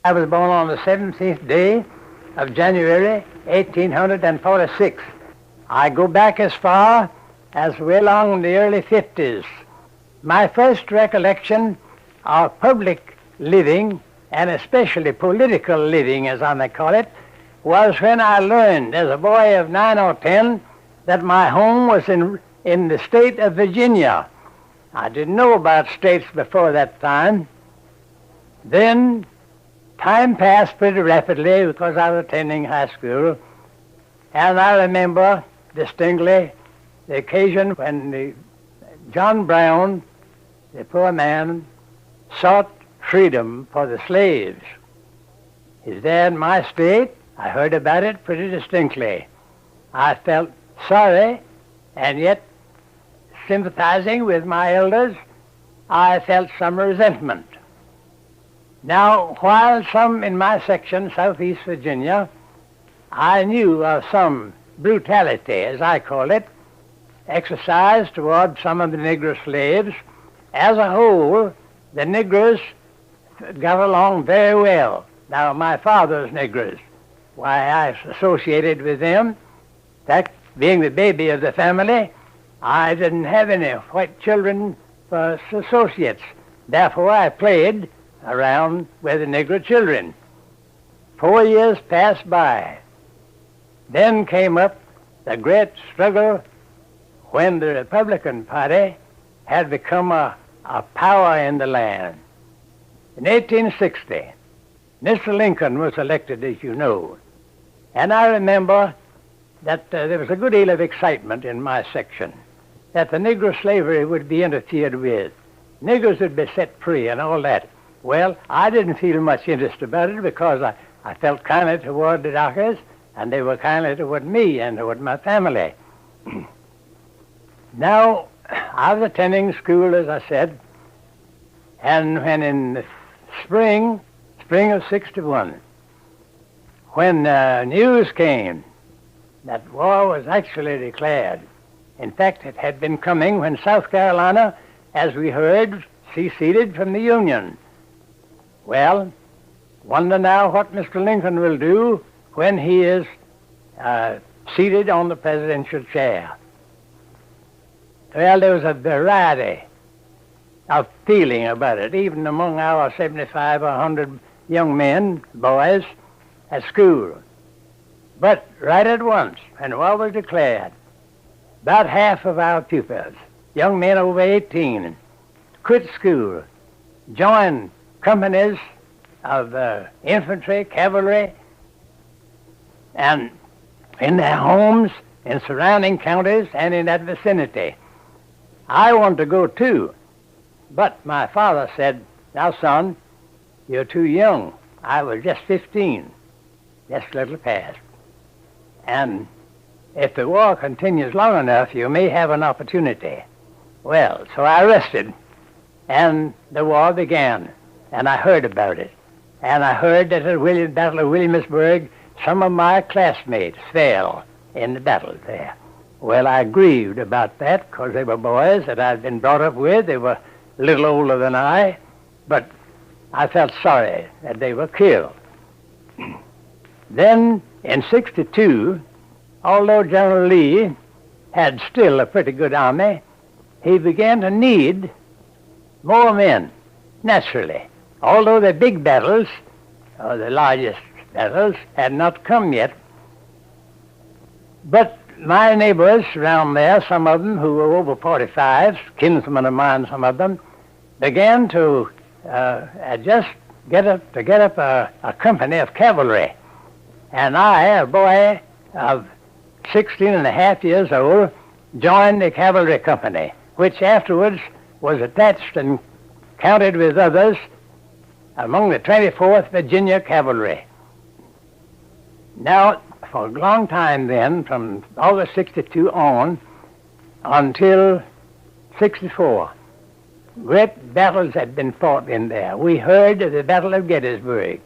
I was born on the 17th day of January, 1846. I go back as far as way along in the early 50s. My first recollection of public living, and especially political living, as I may call it, was when I learned as a boy of 9 or 10 that my home was in the state of Virginia. I didn't know about states before that time. Then time passed pretty rapidly because I was attending high school, and I remember distinctly the occasion when John Brown, the poor man, sought freedom for the slaves. He's there in my state. I heard about it pretty distinctly. I felt sorry, and yet sympathizing with my elders, I felt some resentment. Now, while some in my section, Southeast Virginia, I knew of some brutality, as I call it, exercised toward some of the Negro slaves, as a whole, the Negroes got along very well. Now, my father's Negroes, why I associated with them, in fact, being the baby of the family, I didn't have any white children for associates. Therefore, I played around with the Negro children. 4 years passed by. Then came up the great struggle when the Republican Party had become a power in the land. In 1860, Mr. Lincoln was elected, as you know. And I remember that there was a good deal of excitement in my section that the Negro slavery would be interfered with. Negroes would be set free and all that. Well, I didn't feel much interest about it because I felt kindly toward the Dockers, and they were kindly toward me and toward my family. Now, I was attending school, as I said, and when in the spring of 61, when news came that war was actually declared. In fact, it had been coming when South Carolina, as we heard, seceded from the Union. Well, wonder now what Mr. Lincoln will do when he is seated on the presidential chair. Well, there was a variety of feeling about it, even among our 75 or 100 young men, boys, at school. But right at once, when war was declared, about half of our pupils, young men over 18, quit school, joined companies of infantry, cavalry, and in their homes, in surrounding counties, and in that vicinity. I wanted to go too, but my father said, "Now, son, you're too young." I was just 15, just a little past. And if the war continues long enough, you may have an opportunity. Well, so I rested, and the war began, and I heard about it. And I heard that at the Battle of Williamsburg, some of my classmates fell in the battle there. Well, I grieved about that because they were boys that I'd been brought up with. They were a little older than I, but I felt sorry that they were killed. Then, in 62, although General Lee had still a pretty good army, he began to need more men, naturally. Although the big battles, or the largest battles, had not come yet. But my neighbors around there, some of them who were over 45, kinsmen of mine, some of them, began to just get up a company of cavalry. And I, a boy of 16 and a half years old, joined the cavalry company, which afterwards was attached and counted with others among the 24th Virginia Cavalry. Now, for a long time then, from August 62 on until 64, great battles had been fought in there. We heard of the Battle of Gettysburg.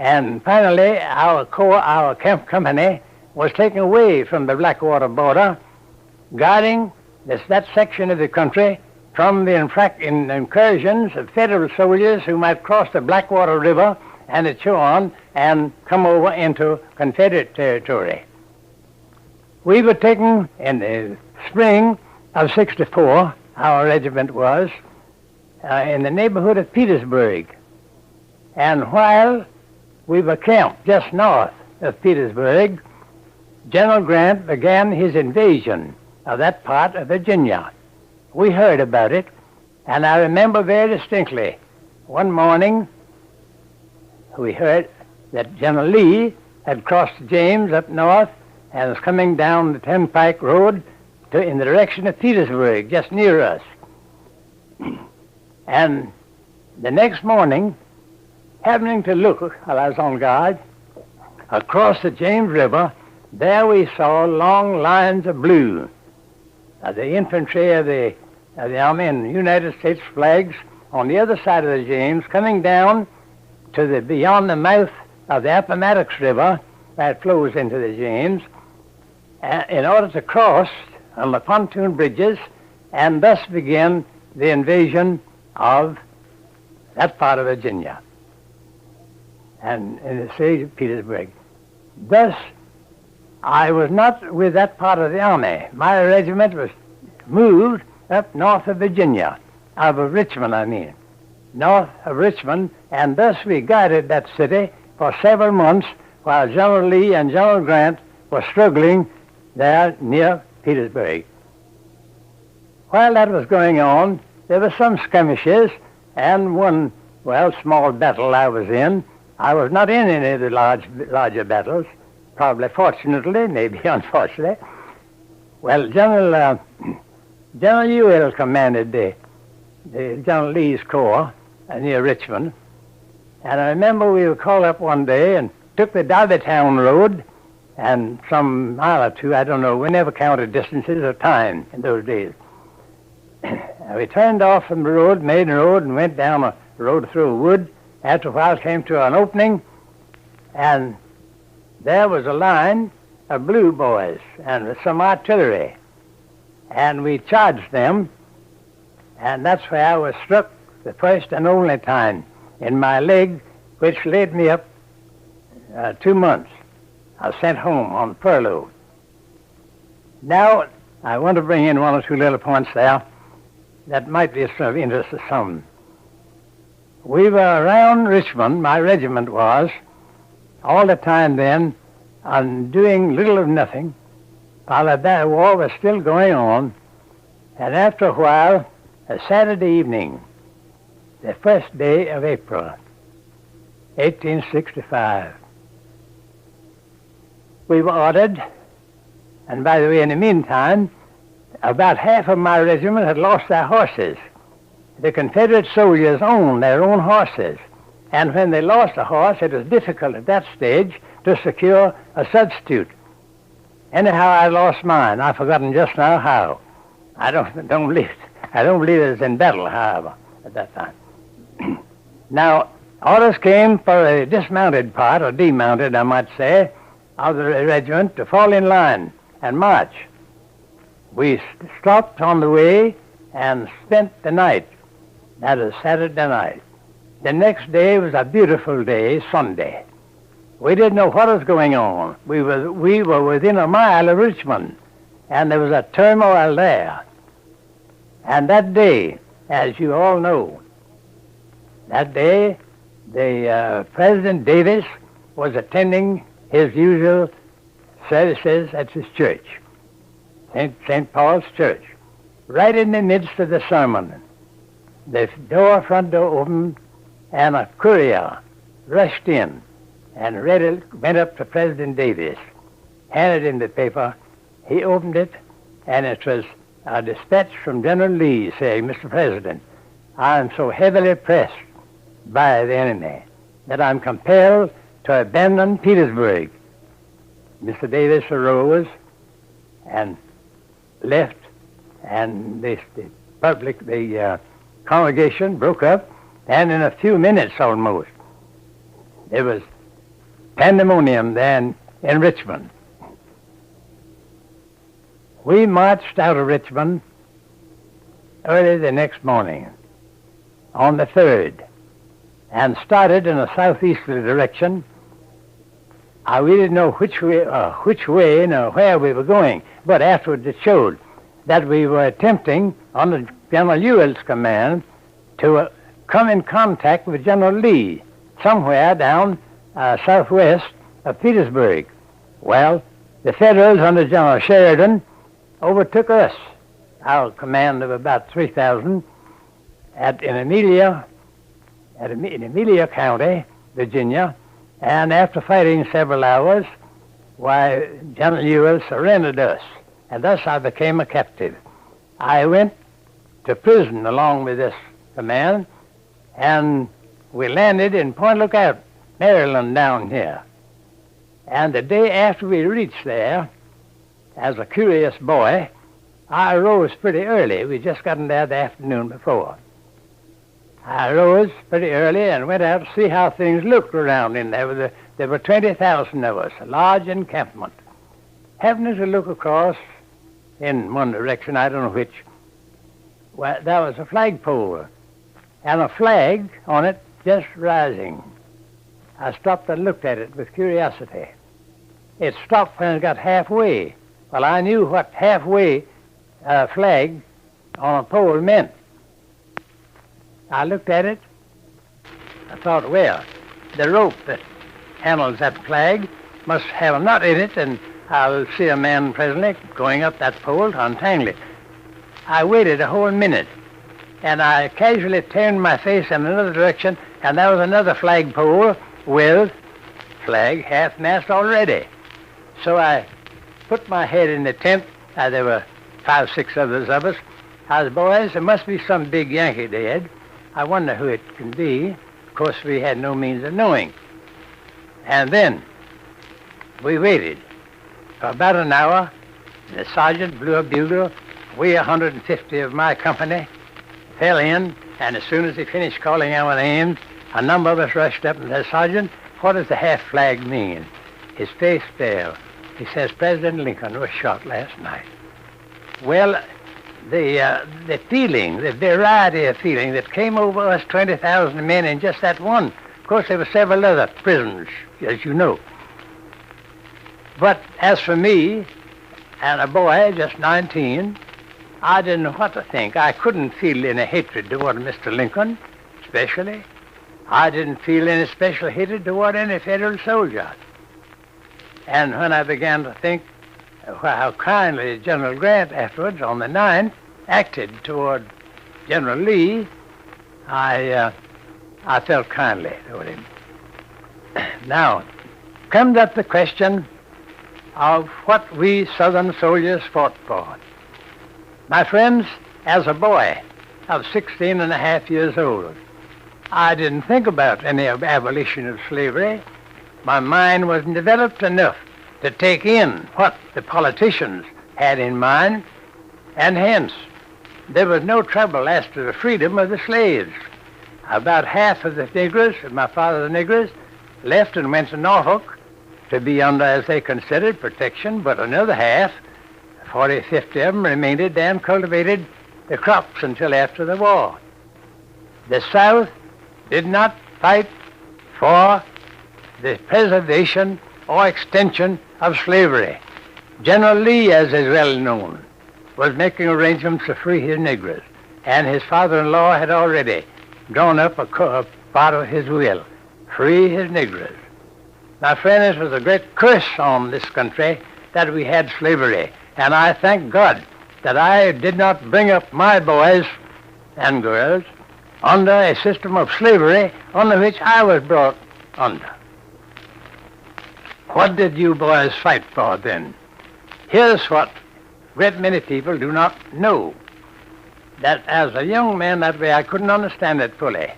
And finally, our company was taken away from the Blackwater border, guarding that section of the country from the incursions of Federal soldiers who might cross the Blackwater River and so on, and come over into Confederate territory. We were taken in the spring of '64, our regiment was, in the neighborhood of Petersburg. And while we were camped just north of Petersburg, General Grant began his invasion of that part of Virginia. We heard about it, and I remember very distinctly, one morning we heard that General Lee had crossed the James up north and was coming down the Turnpike Road in the direction of Petersburg, just near us. And the next morning, happening to look while I was on guard, across the James River, there we saw long lines of blue, the infantry of the Army and United States flags on the other side of the James, coming down to beyond the mouth of the Appomattox River that flows into the James, in order to cross on the pontoon bridges and thus begin the invasion of that part of Virginia and in the siege of Petersburg. Thus, I was not with that part of the army. My regiment was moved up north of Virginia, out of Richmond, north of Richmond, and thus we guarded that city for several months while General Lee and General Grant were struggling there near Petersburg. While that was going on, there were some skirmishes, and one, small battle I was in. I was not in any of the larger battles, probably fortunately, maybe unfortunately. Well, General Howell commanded the General Lee's corps near Richmond, and I remember we were called up one day and took the Darbytown Road, and some mile or two, I don't know, we never counted distances or time in those days. We turned off from the road, main road, and went down a road through a wood. After a while came to an opening, and there was a line of blue boys and with some artillery. And we charged them, and that's where I was struck the first and only time in my leg, which laid me up 2 months. I was sent home on furlough. Now, I want to bring in one or two little points there that might be of interest to some. We were around Richmond, my regiment was, all the time then, on doing little or nothing, while the war was still going on. And after a while, a Saturday evening, the first day of April, 1865, we were ordered, and by the way, in the meantime, about half of my regiment had lost their horses. The Confederate soldiers owned their own horses, and when they lost a horse, it was difficult at that stage to secure a substitute. Anyhow, I lost mine. I've forgotten just now how. I don't believe it was in battle, however, at that time. Now, orders came for a dismounted part, or demounted, I might say, of the regiment to fall in line and march. We stopped on the way and spent the night. That was Saturday night. The next day was a beautiful day, Sunday. We didn't know what was going on. We were within a mile of Richmond, and there was a turmoil there. And that day, as you all know, that day, the President Davis was attending his usual services at his church, St. Paul's Church. Right in the midst of the sermon, the front door opened, and a courier rushed in and went up to President Davis, handed him the paper. He opened it, and it was a dispatch from General Lee saying, "Mr. President, I am so heavily pressed by the enemy that I'm compelled to abandon Petersburg." Mr. Davis arose and left, and the congregation broke up, and in a few minutes almost, there was pandemonium then in Richmond. We marched out of Richmond early the next morning, on the 3rd, and started in a southeasterly direction. We didn't know which way nor where we were going, but afterwards it showed that we were attempting, under General Ewell's command, to come in contact with General Lee somewhere down southwest of Petersburg. Well, the Federals under General Sheridan overtook us, our command of about 3,000, in Amelia County, Virginia, and after fighting several hours, General Ewell surrendered us, and thus I became a captive. I went to prison along with this command, and we landed in Point Lookout, Maryland, down here. And the day after we reached there, as a curious boy, I rose pretty early. We just gotten there the afternoon before. I rose pretty early and went out to see how things looked around in there. There were 20,000 of us, a large encampment. Happening to look across in one direction, I don't know which, well, there was a flagpole and a flag on it just rising. I stopped and looked at it with curiosity. It stopped when it got halfway. Well, I knew what halfway flag on a pole meant. I looked at it. I thought, well, the rope that handles that flag must have a knot in it, and I'll see a man presently going up that pole to untangle it. I waited a whole minute, and I casually turned my face in another direction, and there was another flagpole with flag half-mast already. So I put my head in the tent. There were 5, 6 others of us. I was, boys, there must be some big Yankee dead. I wonder who it can be. Of course, we had no means of knowing. And then we waited for about an hour. The sergeant blew a bugle. We, 150 of my company, fell in, and as soon as he finished calling our names, a number of us rushed up and said, "Sergeant, what does the half flag mean?" His face fell. He says, "President Lincoln was shot last night." Well, the feeling, the variety of feeling that came over us 20,000 men in just that one. Of course, there were several other prisons, as you know. But as for me, and a boy, just 19, I didn't know what to think. I couldn't feel any hatred toward Mr. Lincoln, especially. I didn't feel any special hatred toward any Federal soldier. And when I began to think how kindly General Grant afterwards, on the 9th, acted toward General Lee, I felt kindly toward him. Now, comes up the question of what we Southern soldiers fought for. My friends, as a boy of 16 and a half years old, I didn't think about any abolition of slavery. My mind wasn't developed enough to take in what the politicians had in mind, and hence there was no trouble as to the freedom of the slaves. About half of the Negroes, my father's Negroes, left and went to Norfolk to be under, as they considered, protection, but another half, 40, 50 of them, remained there and cultivated the crops until after the war. The South did not fight for the preservation or extension of slavery. General Lee, as is well known, was making arrangements to free his Negroes, and his father-in-law had already drawn up a part of his will, free his Negroes. My friends, it was a great curse on this country that we had slavery, and I thank God that I did not bring up my boys and girls under a system of slavery under which I was brought under. What did you boys fight for then? Here's what a great many people do not know. That as a young man that way, I couldn't understand it fully.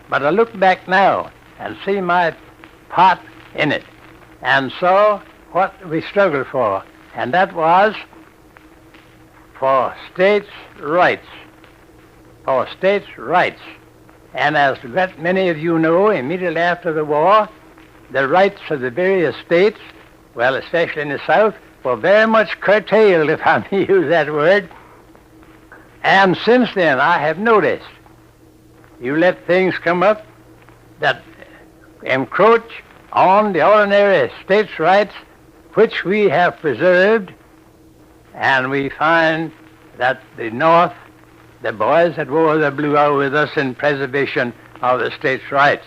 But I look back now and see my part in it and saw what we struggled for, and that was for states' rights. For states' rights. And as many of you know, immediately after the war, the rights of the various states, well, especially in the South, were very much curtailed, if I may use that word. And since then, I have noticed, you let things come up, that encroach on the ordinary states' rights which we have preserved, and we find that the North, the boys that wore the blue, are with us in preservation of the states' rights.